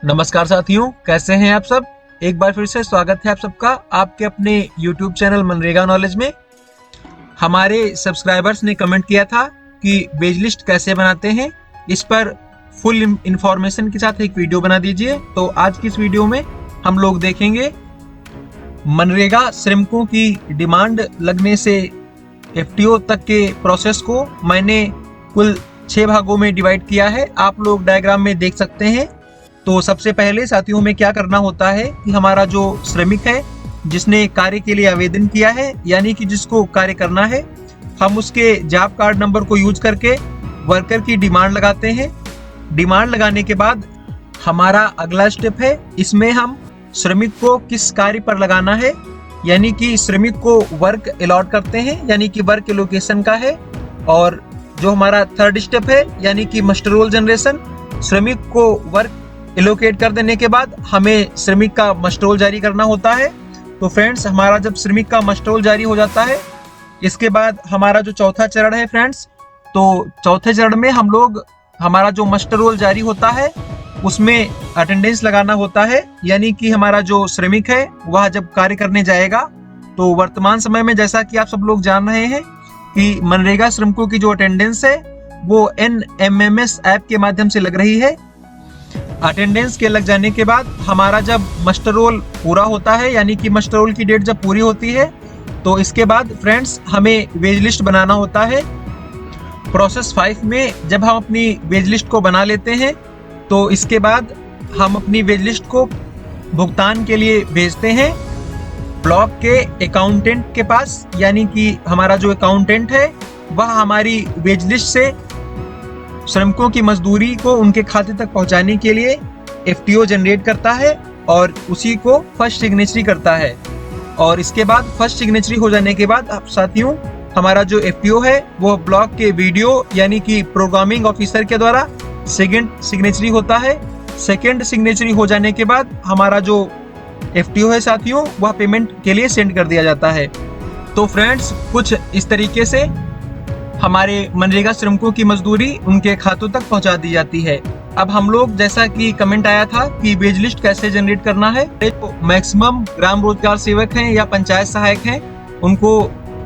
नमस्कार साथियों, कैसे हैं आप सब। एक बार फिर से स्वागत है आप सबका आपके अपने YouTube चैनल मनरेगा नॉलेज में। हमारे सब्सक्राइबर्स ने कमेंट किया था कि वेज लिस्ट कैसे बनाते हैं, इस पर फुल इंफॉर्मेशन के साथ एक वीडियो बना दीजिए। तो आज की इस वीडियो में हम लोग देखेंगे मनरेगा श्रमिकों की डिमांड लगने से FTO तक के प्रोसेस को मैंने कुल 6 भागों में डिवाइड किया है। आप लोग डायग्राम में देख सकते हैं। तो सबसे पहले साथियों में क्या करना होता है कि हमारा जो श्रमिक है जिसने कार्य के लिए आवेदन किया है, यानी कि जिसको कार्य करना है, हम उसके जॉब कार्ड नंबर को यूज करके वर्कर की डिमांड लगाते हैं। डिमांड लगाने के बाद हमारा अगला स्टेप है, इसमें हम श्रमिक को किस कार्य पर लगाना है, यानी कि श्रमिक को वर्क अलॉट करते हैं, यानी कि वर्क एलोकेशन का है। और जो हमारा थर्ड स्टेप है, यानी कि मास्टर रोल जनरेशन, श्रमिक को वर्क एलोकेट कर देने के बाद हमें श्रमिक का मास्टर रोल जारी करना होता है। तो फ्रेंड्स, हमारा जब श्रमिक का मास्टर रोल जारी हो जाता है, इसके बाद हमारा जो चौथा चरण है फ्रेंड्स, तो चौथे चरण में हम लोग हमारा जो मास्टर रोल जारी होता है उसमें अटेंडेंस लगाना होता है, यानी कि हमारा जो श्रमिक है वह जब कार्य करने जाएगा। तो वर्तमान समय में जैसा कि आप सब लोग जान रहे हैं कि मनरेगा श्रमिकों की जो अटेंडेंस है वो NMMS ऐप के माध्यम से लग रही है। अटेंडेंस के लग जाने के बाद हमारा जब मास्टर रोल पूरा होता है, यानी कि मास्टर रोल की डेट जब पूरी होती है, तो इसके बाद फ्रेंड्स हमें वेज लिस्ट बनाना होता है। प्रोसेस 5 में जब हम अपनी वेज लिस्ट को बना लेते हैं, तो इसके बाद हम अपनी वेज लिस्ट को भुगतान के लिए भेजते हैं ब्लॉक के अकाउंटेंट के पास, यानी कि हमारा जो अकाउंटेंट है वह हमारी वेज लिस्ट से श्रमिकों की मजदूरी को उनके खाते तक पहुंचाने के लिए FTO जनरेट करता है और उसी को फर्स्ट सिग्नेचरी करता है। और इसके बाद फर्स्ट सिग्नेचरी हो जाने के बाद साथियों हमारा जो FTO है वो ब्लॉक के वीडियो यानी कि प्रोग्रामिंग ऑफिसर के द्वारा सेकंड सिग्नेचरी होता है। सेकंड सिग्नेचरी हो जाने के बाद हमारा जो FTO है साथियों वह पेमेंट के लिए सेंड कर दिया जाता है। तो फ्रेंड्स, कुछ इस तरीके से हमारे मनरेगा श्रमिकों की मजदूरी उनके खातों तक पहुंचा दी जाती है। अब हम लोग, जैसा कि कमेंट आया था कि वेज लिस्ट कैसे जनरेट करना है, तो मैक्सिमम ग्राम रोजगार सेवक हैं या पंचायत सहायक हैं उनको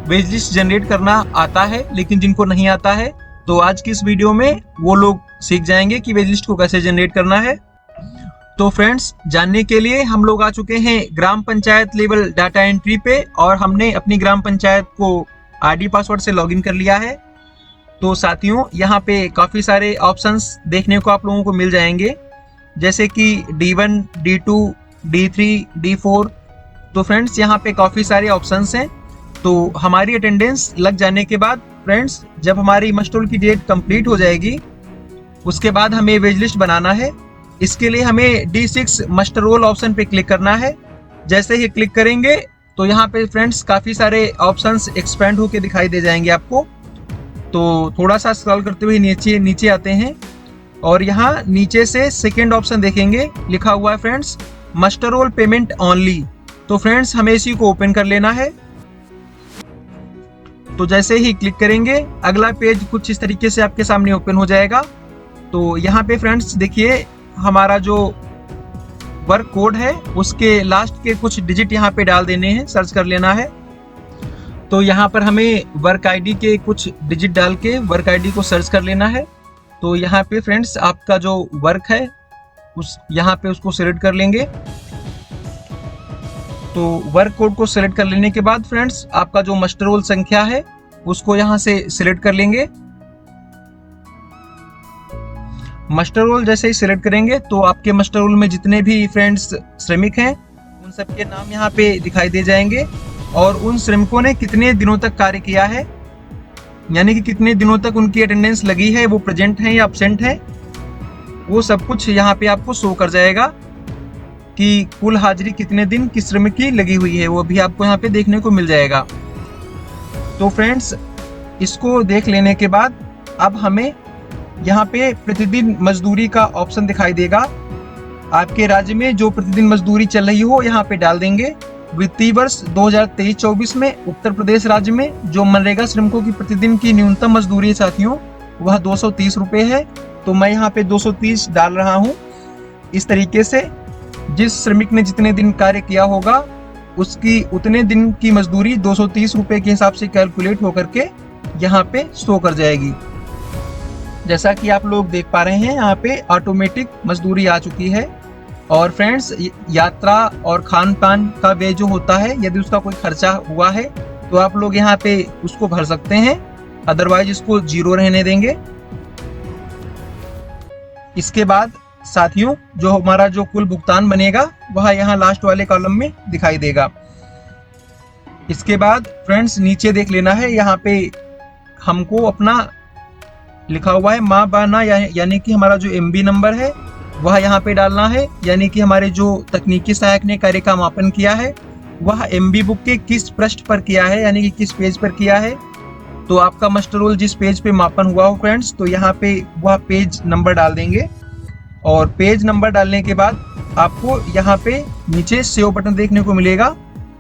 वेज लिस्ट जनरेट करना आता है, लेकिन जिनको नहीं आता है तो आज की इस वीडियो में वो लोग सीख जाएंगे कि वेज लिस्ट को कैसे जनरेट करना है। तो फ्रेंड्स, जानने के लिए हम लोग आ चुके हैं ग्राम पंचायत लेवल डाटा एंट्री पे और हमने अपनी ग्राम पंचायत को ID पासवर्ड से लॉगिन कर लिया है। तो साथियों, यहाँ पे काफ़ी सारे ऑप्शंस देखने को आप लोगों को मिल जाएंगे, जैसे कि D1, D2, D3, D4। तो फ्रेंड्स, यहाँ पे काफ़ी सारे ऑप्शंस हैं। तो हमारी अटेंडेंस लग जाने के बाद फ्रेंड्स, जब हमारी मास्टर रोल की डेट कंप्लीट हो जाएगी, उसके बाद हमें वेज लिस्ट बनाना है। इसके लिए हमें D6 मास्टर रोल ऑप्शन पे क्लिक करना है। जैसे ही क्लिक करेंगे तो यहाँ पे फ्रेंड्स काफ़ी सारे ऑप्शंस एक्सपेंड होके दिखाई दे जाएंगे आपको। तो थोड़ा सा स्क्रॉल करते हुए नीचे आते हैं और यहाँ नीचे से सेकेंड ऑप्शन देखेंगे, लिखा हुआ है friends master roll payment only. तो फ्रेंड्स, हमें इसी को ओपन कर लेना है। तो जैसे ही क्लिक करेंगे अगला पेज कुछ इस तरीके से आपके सामने ओपन हो जाएगा। तो यहाँ पे फ्रेंड्स देखिए, हमारा जो वर्क कोड है उसके लास्ट के कुछ डिजिट यहाँ पे डाल देने हैं, सर्च कर लेना है। तो यहाँ पर हमें वर्क ID के कुछ डिजिट डाल के वर्क ID को सर्च कर लेना है। तो यहाँ पे फ्रेंड्स आपका जो वर्क है उस यहाँ पे उसको सिलेक्ट कर लेंगे। तो वर्क कोड को सिलेक्ट कर लेने के बाद फ्रेंड्स आपका जो मास्टर रोल संख्या है उसको यहाँ से सिलेक्ट कर लेंगे। मास्टर रोल जैसे ही सिलेक्ट करेंगे तो आपके मास्टर रोल में जितने भी फ्रेंड्स श्रमिक हैं उन सबके नाम यहाँ पे दिखाई दे जाएंगे और उन श्रमिकों ने कितने दिनों तक कार्य किया है, यानी कि कितने दिनों तक उनकी अटेंडेंस लगी है, वो प्रेजेंट है या एब्सेंट है, वो सब कुछ यहाँ पे आपको शो कर जाएगा कि कुल हाजिरी कितने दिन किस श्रमिक की लगी हुई है, वो भी आपको यहाँ पे देखने को मिल जाएगा। तो फ्रेंड्स, इसको देख लेने के बाद अब हमें यहाँ पे प्रतिदिन मजदूरी का ऑप्शन दिखाई देगा। आपके राज्य में जो प्रतिदिन मजदूरी चल रही हो यहाँ पे डाल देंगे। वित्तीय वर्ष 2023-24 में उत्तर प्रदेश राज्य में जो मनरेगा श्रमिकों की प्रतिदिन की न्यूनतम मजदूरी साथियों वह 230 रुपये है। तो मैं यहाँ पे 230 डाल रहा हूँ। इस तरीके से जिस श्रमिक ने जितने दिन कार्य किया होगा उसकी उतने दिन की मजदूरी 230 रुपए के हिसाब से कैलकुलेट होकर के यहाँ पे शो कर जाएगी। जैसा कि आप लोग देख पा रहे हैं यहाँ पे ऑटोमेटिक मजदूरी आ चुकी है। और फ्रेंड्स, यात्रा और खान पान का व्यय जो होता है, यदि उसका कोई खर्चा हुआ है तो आप लोग यहाँ पे उसको भर सकते हैं, अदरवाइज इसको जीरो रहने देंगे। इसके बाद साथियों, जो हमारा जो कुल भुगतान बनेगा वह यहाँ लास्ट वाले कॉलम में दिखाई देगा। इसके बाद फ्रेंड्स नीचे देख लेना है, यहाँ पे हमको अपना लिखा हुआ है माँ बाना, यानी कि हमारा जो MB नंबर है वह यहाँ पे डालना है, यानी कि हमारे जो तकनीकी सहायक ने कार्य का मापन किया है वह MB बुक के किस पृष्ठ पर किया है, यानी कि किस पेज पर किया है। तो आपका मास्टर रोल जिस पेज पे मापन हुआ हो फ्रेंड्स, तो यहाँ पे वह पेज नंबर डाल देंगे। और पेज नंबर डालने के बाद आपको यहाँ पे नीचे सेव बटन देखने को मिलेगा।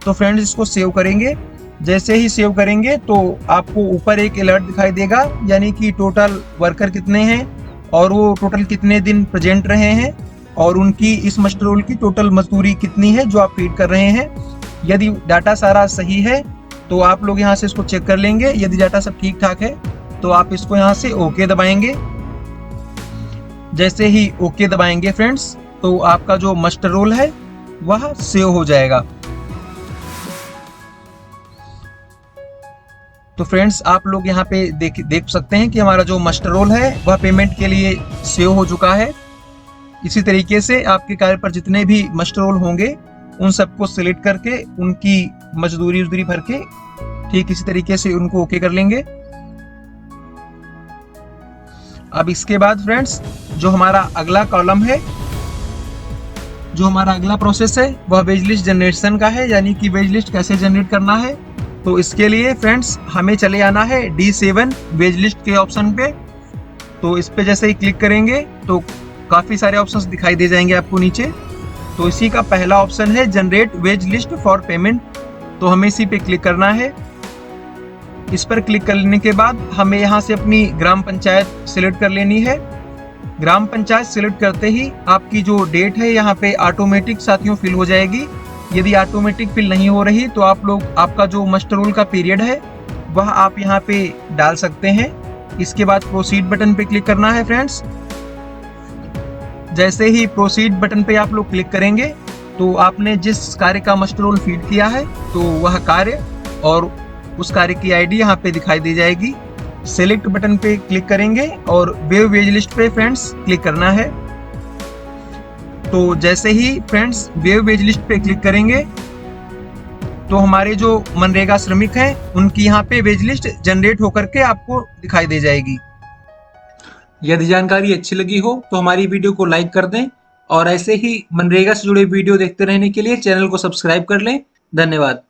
तो फ्रेंड्स इसको सेव करेंगे। जैसे ही सेव करेंगे तो आपको ऊपर एक अलर्ट दिखाई देगा, यानी कि टोटल वर्कर कितने हैं और वो टोटल कितने दिन प्रेजेंट रहे हैं और उनकी इस मास्टर रोल की टोटल मजदूरी कितनी है जो आप फीड कर रहे हैं। यदि डाटा सारा सही है तो आप लोग यहाँ से इसको चेक कर लेंगे। यदि डाटा सब ठीक ठाक है तो आप इसको यहाँ से ओके दबाएंगे। जैसे ही ओके दबाएंगे फ्रेंड्स, तो आपका जो मास्टर रोल है वह सेव हो जाएगा। तो फ्रेंड्स आप लोग यहाँ पे देख सकते हैं कि हमारा जो मास्टर रोल है वह पेमेंट के लिए सेव हो चुका है। इसी तरीके से आपके कार्य पर जितने भी मास्टर रोल होंगे उन सबको सिलेक्ट करके उनकी मजदूरी भर के ठीक इसी तरीके से उनको ओके कर लेंगे। अब इसके बाद फ्रेंड्स जो हमारा अगला कॉलम है, जो हमारा अगला प्रोसेस है वह वेज लिस्ट जनरेशन का है, यानी कि वेज लिस्ट कैसे जनरेट करना है। तो इसके लिए फ्रेंड्स हमें चले आना है D7 वेज लिस्ट के ऑप्शन पे। तो इस पे जैसे ही क्लिक करेंगे तो काफ़ी सारे ऑप्शंस दिखाई दे जाएंगे आपको नीचे। तो इसी का पहला ऑप्शन है generate wage list for payment. तो हमें इसी पे क्लिक करना है। इस पर क्लिक करने के बाद हमें यहाँ से अपनी ग्राम पंचायत सिलेक्ट कर लेनी है। ग्राम पंचायत सिलेक्ट करते ही आपकी जो डेट है यहाँ पे ऑटोमेटिक साथियों फिल हो जाएगी। यदि ऑटोमेटिक फिल नहीं हो रही तो आप लोग आपका जो मास्टर रोल का पीरियड है वह आप यहाँ पे डाल सकते हैं। इसके बाद प्रोसीड बटन पे क्लिक करना है फ्रेंड्स। जैसे ही प्रोसीड बटन पे आप लोग क्लिक करेंगे तो आपने जिस कार्य का मास्टर रोल फीड किया है तो वह कार्य और उस कार्य की ID यहाँ पे दिखाई दे जाएगी। सेलेक्ट बटन पे क्लिक करेंगे और वेव वेज लिस्ट पे फ्रेंड्स क्लिक करना है। तो जैसे ही फ्रेंड्स वेव वेज लिस्ट पे क्लिक करेंगे तो हमारे जो मनरेगा श्रमिक हैं उनकी यहाँ पे वेज लिस्ट जनरेट होकर के आपको दिखाई दे जाएगी। यदि जानकारी अच्छी लगी हो तो हमारी वीडियो को लाइक कर दें और ऐसे ही मनरेगा से जुड़े वीडियो देखते रहने के लिए चैनल को सब्सक्राइब कर लें। धन्यवाद।